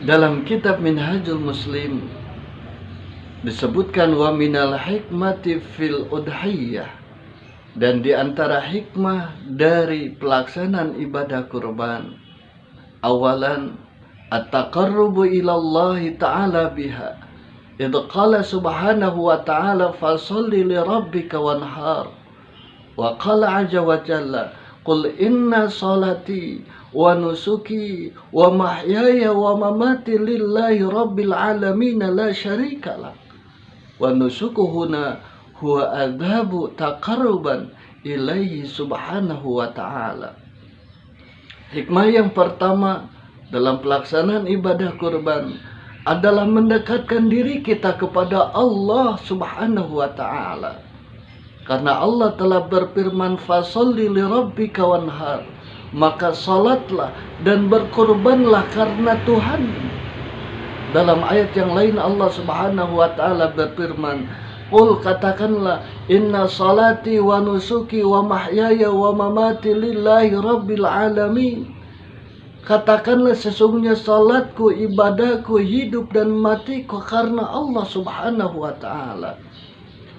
Dalam kitab Minhajul Muslim disebutkan wa minal hikmati fil udhiyah, dan di antara hikmah dari pelaksanaan ibadah kurban, awalan at-taqarrubu ilallahi ta'ala biha. Idh qala subhanahu wa ta'ala fasalli li rabbika wanhar. Wa qala azza wa jalla qul inna salati wa nusuki wa mahyaya wa mamati lillahi rabbil alamin la syarika lah. Wa nusukuhuna huwa adhabu taqarruban ilaihi subhanahu wa ta'ala. Hikmah yang pertama dalam pelaksanaan ibadah kurban adalah mendekatkan diri kita kepada Allah subhanahu wa ta'ala. Karena Allah telah berfirman fasalli li rabbika wanhar, maka salatlah dan berkurbanlah karena Tuhan. Dalam ayat yang lain Allah subhanahu wa ta'ala berfirman, qul, katakanlah, inna salati wa nusuki wa mahyaya wa mamati lillahi rabbil alamin. Katakanlah sesungguhnya salatku, ibadahku, hidup dan matiku karena Allah subhanahu wa ta'ala.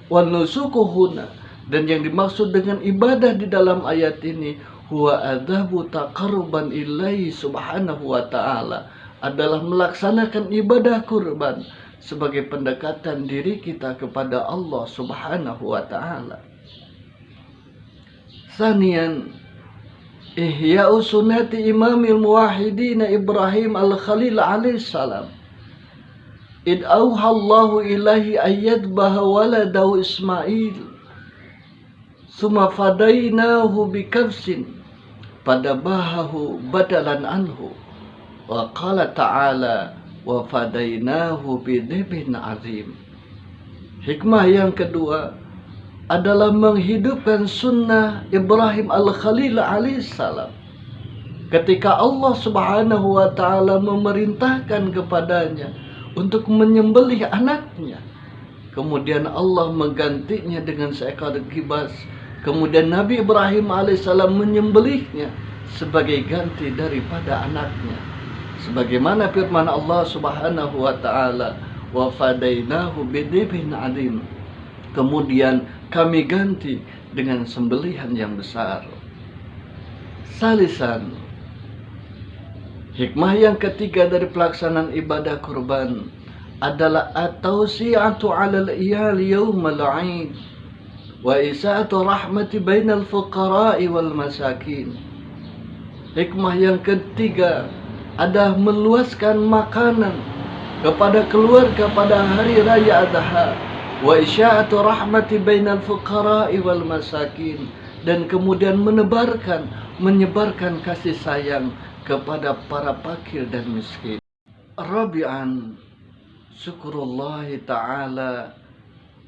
Wa nusukuhuna, dan yang dimaksud dengan ibadah di dalam ayat ini huwa adzabu taqarruban ilaihi subhanahu wa ta'ala, adalah melaksanakan ibadah kurban sebagai pendekatan diri kita kepada Allah subhanahu wa ta'ala. Sanian, ihya'u sunnati imamil muwahhidin Ibrahim al-Khalil alaihissalam. Id auha Allahu ilahi ayyadbaha waladahu Ismail summa fadainahu bikabsin fadabahahu badalan anhu. Wa qala ta'ala wa fadainahu bidhibhin azim. Hikmah yang kedua adalah menghidupkan sunnah Ibrahim al-Khalil alaihissalam. Ketika Allah subhanahu wa ta'ala memerintahkan kepadanya untuk menyembelih anaknya, kemudian Allah menggantinya dengan seekor kibas. Kemudian Nabi Ibrahim alaihissalam menyembelihnya sebagai ganti daripada anaknya. Sebagaimana firman Allah subhanahu wa ta'ala, wa fadainahu bidhibhin azim. Kemudian kami ganti dengan sembelihan yang besar. Salisan, hikmah yang ketiga dari pelaksanaan ibadah kurban adalah at-tawsi'atu 'alal iyal yaumal 'aid wa isa'atu rahmati bainal fuqara'i wal masakin. Hikmah yang ketiga adalah meluaskan makanan kepada keluarga pada hari raya Adha, wa isya'atu rahmati bainal fuqara'i wal masakin, dan kemudian menyebarkan kasih sayang kepada para fakir dan miskin. Rabi'an, syukurullahi ta'ala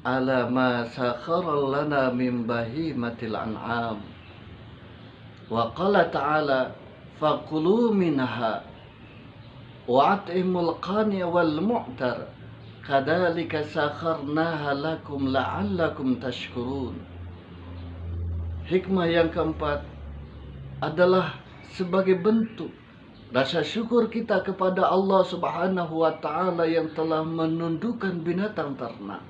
ala ma sakhara lana min bahimatil an'am. Wa qala ta'ala faqulu minha wa at'imul qani wal mu'tar kadzalika sakharnaha lakum la'allakum tashkurun. Hikmah yang keempat adalah sebagai bentuk rasa syukur kita kepada Allah subhanahu wa ta'ala yang telah menundukkan binatang ternak.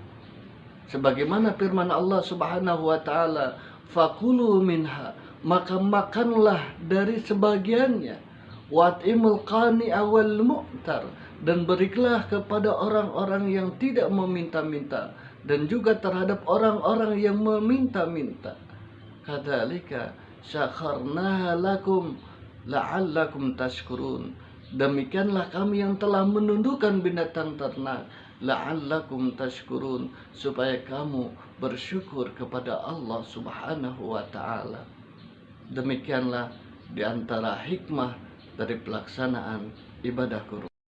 Sebagaimana firman Allah subhanahu wa ta'ala, fakulu minha, maka makanlah dari sebagiannya, wat'imul qani awal mu'tar, dan berilah kepada orang-orang yang tidak meminta-minta, dan juga terhadap orang-orang yang meminta-minta. Kadzalika syakharnaha lakum la'allakum tashkurun. Demikianlah kami yang telah menundukkan binatang ternak, la'allakum tashkurun, supaya kamu bersyukur kepada Allah subhanahu wa ta'ala. Demikianlah di antara hikmah dari pelaksanaan ibadah kurban.